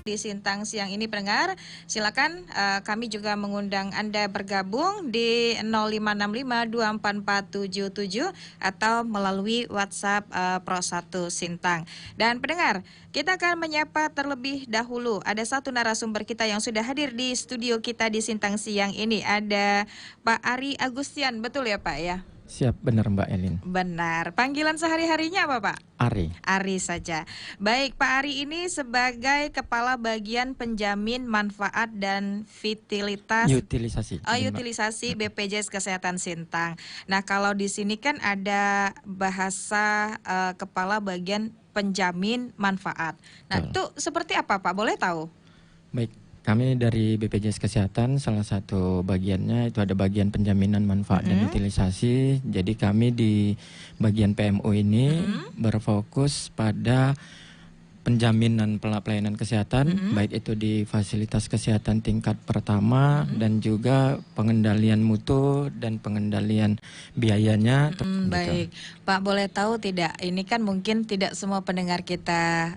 di Sintang siang ini pendengar. Silakan kami juga mengundang Anda bergabung di 0565244777 atau melalui WhatsApp Pro 1 Sintang. Dan pendengar, kita akan menyapa terlebih dahulu. Ada satu narasumber kita yang sudah hadir di studio kita di Sintang siang ini. Ada Pak Ari Agustian, betul ya Pak ya? Siap, benar Mbak Elin. Benar. Panggilan sehari-harinya apa Pak? Ari. Ari saja. Baik, Pak Ari ini sebagai Kepala Bagian Penjamin Manfaat dan Utilisasi. Utilisasi BPJS Kesehatan Sintang. Nah, kalau di sini kan ada bahasa Kepala Bagian Penjamin Manfaat. Nah, itu seperti apa Pak? Boleh tahu? Baik. Kami dari BPJS Kesehatan, salah satu bagiannya itu ada bagian penjaminan manfaat dan utilisasi. Jadi kami di bagian PMU ini berfokus pada penjaminan pelayanan kesehatan, baik itu di fasilitas kesehatan tingkat pertama dan juga pengendalian mutu dan pengendalian biayanya. Baik, Pak boleh tahu tidak? Ini kan mungkin tidak semua pendengar kita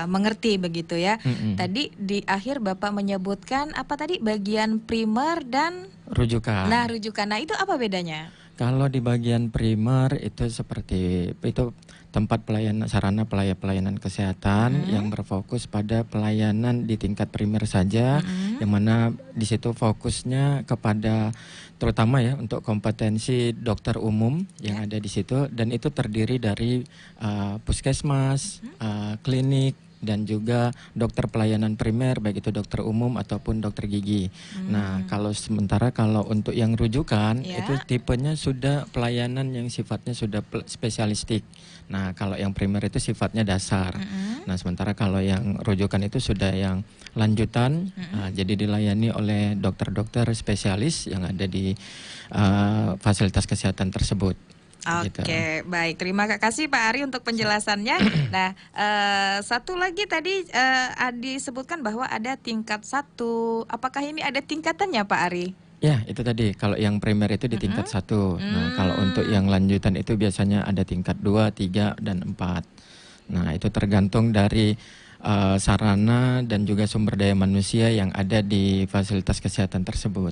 mengerti begitu ya. Tadi di akhir Bapak menyebutkan apa tadi? Bagian primer dan rujukan. Nah, rujukan. Nah, itu apa bedanya? Kalau di bagian primer itu seperti itu tempat sarana pelayanan kesehatan yang berfokus pada pelayanan di tingkat primer saja, yang mana di situ fokusnya kepada terutama ya untuk kompetensi dokter umum yang ada di situ, dan itu terdiri dari puskesmas, klinik, dan juga dokter pelayanan primer baik itu dokter umum ataupun dokter gigi. Nah, sementara kalau untuk yang rujukan itu tipenya sudah pelayanan yang sifatnya sudah spesialistik. Nah, kalau yang primer itu sifatnya dasar. Nah, sementara kalau yang rujukan itu sudah yang lanjutan, jadi dilayani oleh dokter-dokter spesialis yang ada di fasilitas kesehatan tersebut. Oke, baik. Terima kasih Pak Ari untuk penjelasannya. Nah, satu lagi tadi disebutkan bahwa ada tingkat 1. Apakah ini ada tingkatannya Pak Ari? Ya, itu tadi. Kalau yang primer itu di tingkat 1. Nah, kalau untuk yang lanjutan itu biasanya ada tingkat 2, 3, dan 4. Nah, itu tergantung dari sarana dan juga sumber daya manusia yang ada di fasilitas kesehatan tersebut.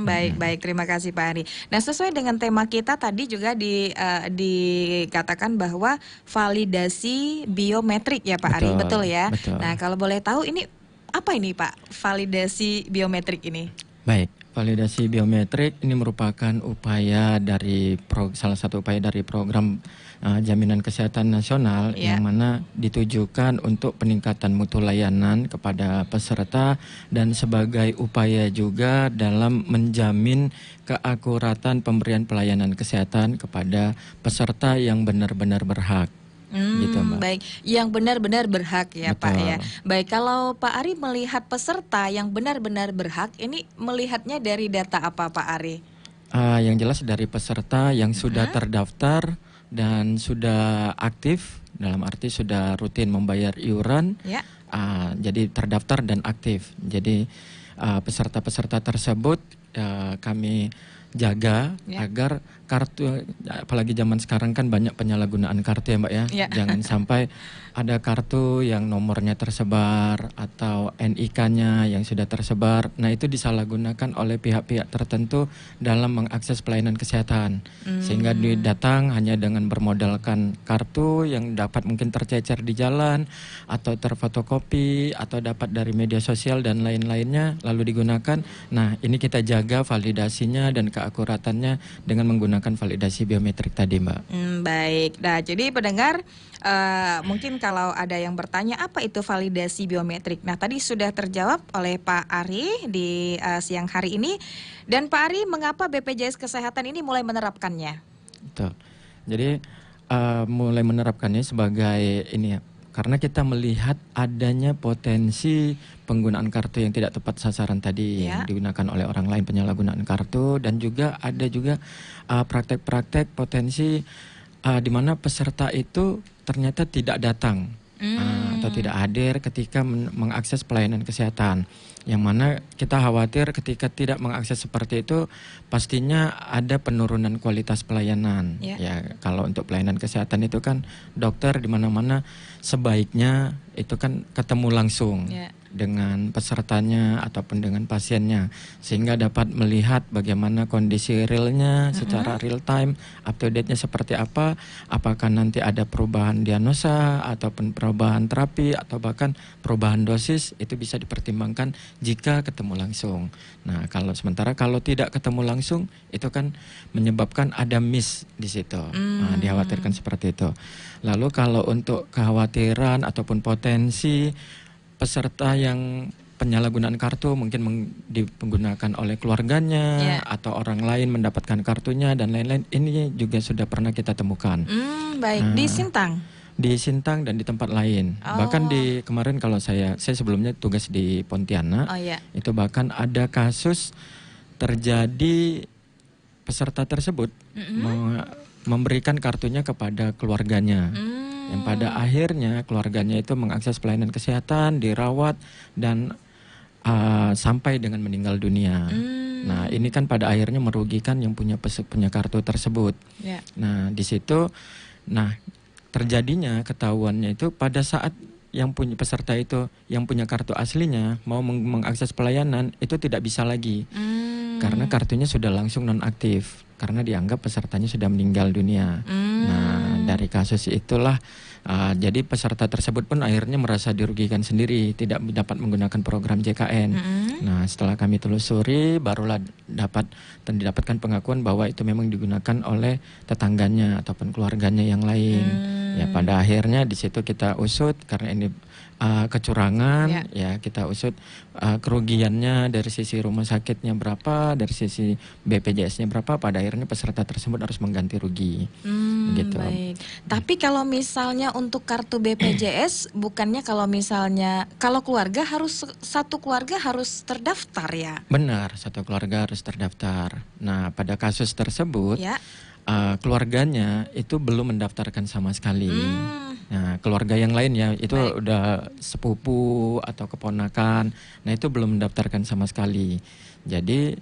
Baik. Terima kasih Pak Ari. Nah, sesuai dengan tema kita tadi juga dikatakan bahwa validasi biometrik ya Pak Ari, betul ya? Betul. Nah, kalau boleh tahu ini apa ini Pak, validasi biometrik ini? Baik, validasi biometrik ini merupakan upaya dari salah satu upaya dari program jaminan kesehatan nasional yang mana ditujukan untuk peningkatan mutu layanan kepada peserta dan sebagai upaya juga dalam menjamin keakuratan pemberian pelayanan kesehatan kepada peserta yang benar-benar berhak. Gitu, Mbak. Baik, yang benar-benar berhak ya. Betul. Pak ya. Baik, kalau Pak Ari melihat peserta yang benar-benar berhak, ini melihatnya dari data apa Pak Ari? Yang jelas dari peserta yang sudah terdaftar dan sudah aktif, dalam arti sudah rutin membayar iuran, jadi terdaftar dan aktif. Jadi peserta-peserta tersebut kami jaga agar kartu, apalagi zaman sekarang kan banyak penyalahgunaan kartu ya Mbak ya. Jangan sampai ada kartu yang nomornya tersebar atau NIK-nya yang sudah tersebar. Nah, itu disalahgunakan oleh pihak-pihak tertentu dalam mengakses pelayanan kesehatan. Sehingga datang hanya dengan bermodalkan kartu yang dapat mungkin tercecer di jalan atau terfotokopi atau dapat dari media sosial dan lain-lainnya lalu digunakan. Nah, ini kita jaga validasinya dan keakuratannya dengan menggunakan validasi biometrik tadi, Mbak. Baik. Nah, jadi pendengar mungkin kalau ada yang bertanya apa itu validasi biometrik. Nah, tadi sudah terjawab oleh Pak Ari di siang hari ini. Dan Pak Ari, mengapa BPJS Kesehatan ini mulai menerapkannya? Betul. Jadi mulai menerapkannya sebagai ini ya, karena kita melihat adanya potensi penggunaan kartu yang tidak tepat sasaran tadi yang digunakan oleh orang lain, penyalahgunaan kartu, dan juga ada juga praktek-praktek potensi di mana peserta itu ternyata tidak datang atau tidak hadir ketika mengakses pelayanan kesehatan. Yang mana kita khawatir ketika tidak mengakses seperti itu pastinya ada penurunan kualitas pelayanan. Ya, kalau untuk pelayanan kesehatan itu kan dokter di mana-mana sebaiknya itu kan ketemu langsung. dengan pesertanya ataupun dengan pasiennya, sehingga dapat melihat bagaimana kondisi realnya secara real time, up to date-nya seperti apa, apakah nanti ada perubahan diagnosa ataupun perubahan terapi atau bahkan perubahan dosis, itu bisa dipertimbangkan jika ketemu langsung. Nah, sementara kalau tidak ketemu langsung, itu kan menyebabkan ada miss di situ. Nah, dikhawatirkan seperti itu. Lalu kalau untuk kekhawatiran ataupun potensi peserta yang penyalahgunaan kartu mungkin digunakan oleh keluarganya atau orang lain mendapatkan kartunya dan lain-lain, ini juga sudah pernah kita temukan. Baik, di Sintang? Di Sintang dan di tempat lain. Bahkan kemarin kalau saya sebelumnya tugas di Pontianak, itu bahkan ada kasus terjadi peserta tersebut memberikan kartunya kepada keluarganya, yang pada akhirnya keluarganya itu mengakses pelayanan kesehatan, dirawat dan sampai dengan meninggal dunia. Nah, ini kan pada akhirnya merugikan yang punya kartu tersebut. Nah, di situ, terjadinya ketahuannya itu pada saat yang punya peserta itu yang punya kartu aslinya mau mengakses pelayanan itu tidak bisa lagi. Karena kartunya sudah langsung nonaktif karena dianggap pesertanya sudah meninggal dunia. Nah, dari kasus itulah jadi peserta tersebut pun akhirnya merasa dirugikan sendiri, tidak dapat menggunakan program JKN. Nah, setelah kami telusuri barulah didapatkan pengakuan bahwa itu memang digunakan oleh tetangganya ataupun keluarganya yang lain. Ya, pada akhirnya di situ kita usut karena ini kecurangan, ya kita usut kerugiannya dari sisi rumah sakitnya berapa, dari sisi BPJS-nya berapa. Pada akhirnya peserta tersebut harus mengganti rugi. Gitu. Baik. Tapi kalau misalnya untuk kartu BPJS, bukannya kalau keluarga satu keluarga harus terdaftar ya? Benar, satu keluarga harus terdaftar. Nah, pada kasus tersebut keluarganya itu belum mendaftarkan sama sekali. Nah, keluarga yang lain ya itu udah sepupu atau keponakan, nah itu belum mendaftarkan sama sekali. Jadi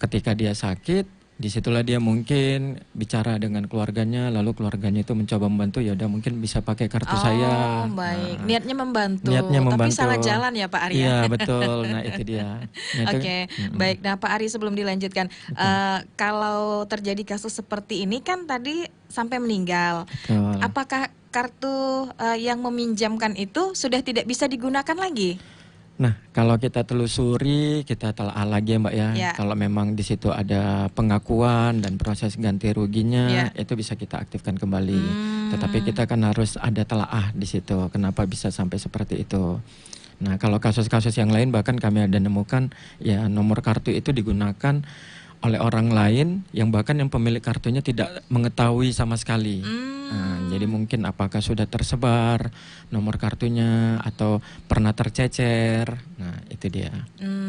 ketika dia sakit, disitulah dia mungkin bicara dengan keluarganya, lalu keluarganya itu mencoba membantu, ya udah mungkin bisa pakai kartu saya. Baik, niatnya membantu. Tapi salah jalan ya Pak Ari. Iya betul, nah itu dia. Oke, baik. Nah Pak Ari, sebelum dilanjutkan, kalau terjadi kasus seperti ini kan tadi sampai meninggal, apakah kartu yang meminjamkan itu sudah tidak bisa digunakan lagi? Nah, kalau kita telusuri, kita telaah lagi ya Mbak ya. Kalau memang di situ ada pengakuan dan proses ganti ruginya, itu bisa kita aktifkan kembali. Tetapi kita kan harus ada telaah di situ. Kenapa bisa sampai seperti itu? Nah, kalau kasus-kasus yang lain bahkan kami ada nemukan ya nomor kartu itu digunakan oleh orang lain yang bahkan yang pemilik kartunya tidak mengetahui sama sekali. Nah, jadi mungkin apakah sudah tersebar nomor kartunya atau pernah tercecer. Nah, itu dia.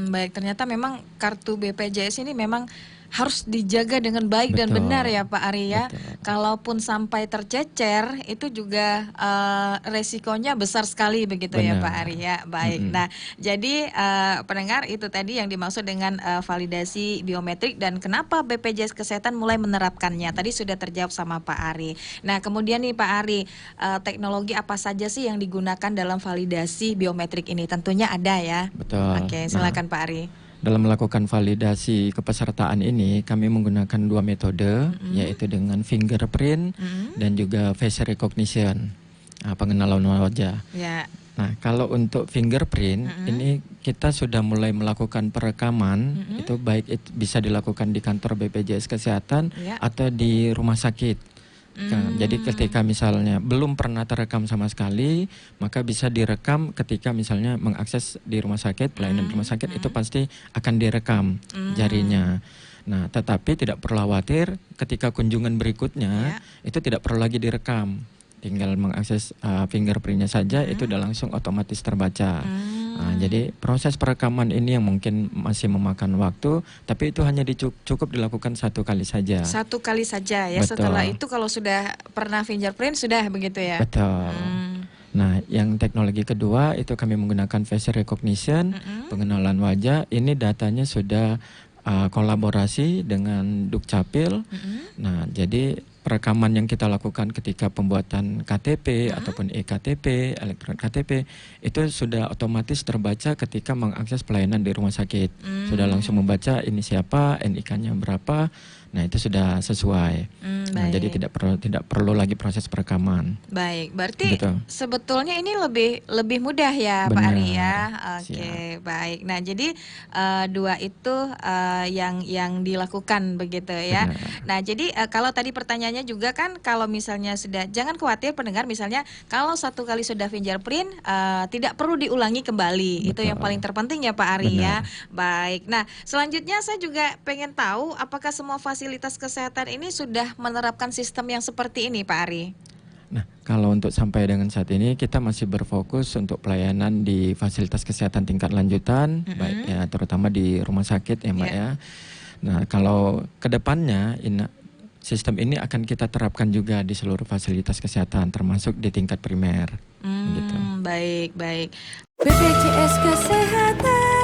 Baik, ternyata memang kartu BPJS ini memang harus dijaga dengan baik dan benar ya Pak Ari ya. Kalaupun sampai tercecer itu juga resikonya besar sekali begitu ya Pak Ari ya. Baik. Nah, jadi pendengar, itu tadi yang dimaksud dengan validasi biometrik dan kenapa BPJS Kesehatan mulai menerapkannya. Tadi sudah terjawab sama Pak Ari. Nah, kemudian nih Pak Ari, teknologi apa saja sih yang digunakan dalam validasi biometrik ini? Tentunya ada ya. Betul. Oke, silakan Pak Ari. Dalam melakukan validasi kepesertaan ini, kami menggunakan dua metode, yaitu dengan fingerprint dan juga face recognition, pengenalan wajah. Nah, kalau untuk fingerprint, ini kita sudah mulai melakukan perekaman, itu baik itu bisa dilakukan di kantor BPJS Kesehatan atau di rumah sakit. Jadi ketika misalnya belum pernah terekam sama sekali, maka bisa direkam ketika misalnya mengakses di rumah sakit, pelayanan rumah sakit itu pasti akan direkam jarinya. Nah, tetapi tidak perlu khawatir ketika kunjungan berikutnya itu tidak perlu lagi direkam. Tinggal mengakses fingerprintnya saja, itu udah langsung otomatis terbaca. Nah, jadi proses perekaman ini yang mungkin masih memakan waktu, tapi itu hanya cukup dilakukan satu kali saja. Satu kali saja ya. Betul. Setelah itu kalau sudah pernah fingerprint sudah begitu ya. Betul. Nah, yang teknologi kedua itu kami menggunakan face recognition, pengenalan wajah. Ini datanya sudah kolaborasi dengan Dukcapil. Nah, jadi perekaman yang kita lakukan ketika pembuatan KTP ataupun eKTP, elektronik KTP, itu sudah otomatis terbaca ketika mengakses pelayanan di rumah sakit. Sudah langsung membaca ini siapa, NIK-nya berapa. Nah, itu sudah sesuai. Nah, jadi tidak perlu lagi proses perekaman. Baik, berarti gitu. Sebetulnya ini lebih mudah ya, Pak Ari ya. Oke, baik. Nah, jadi dua itu yang dilakukan begitu ya. Benar. Nah, jadi kalau tadi pertanyaannya juga kan, kalau misalnya sudah, jangan khawatir pendengar, misalnya kalau satu kali sudah fingerprint tidak perlu diulangi kembali. Betul. Itu yang paling terpenting ya, Pak Ari. Benar. Ya. Baik. Nah, selanjutnya saya juga pengen tahu apakah semua fasilitas kesehatan ini sudah menerapkan sistem yang seperti ini, Pak Ari? Nah, kalau untuk sampai dengan saat ini kita masih berfokus untuk pelayanan di fasilitas kesehatan tingkat lanjutan, baik ya, terutama di rumah sakit ya, Mbak ya. Nah, kalau kedepannya sistem ini akan kita terapkan juga di seluruh fasilitas kesehatan, termasuk di tingkat primer. Gitu. Baik. BPJS Kesehatan.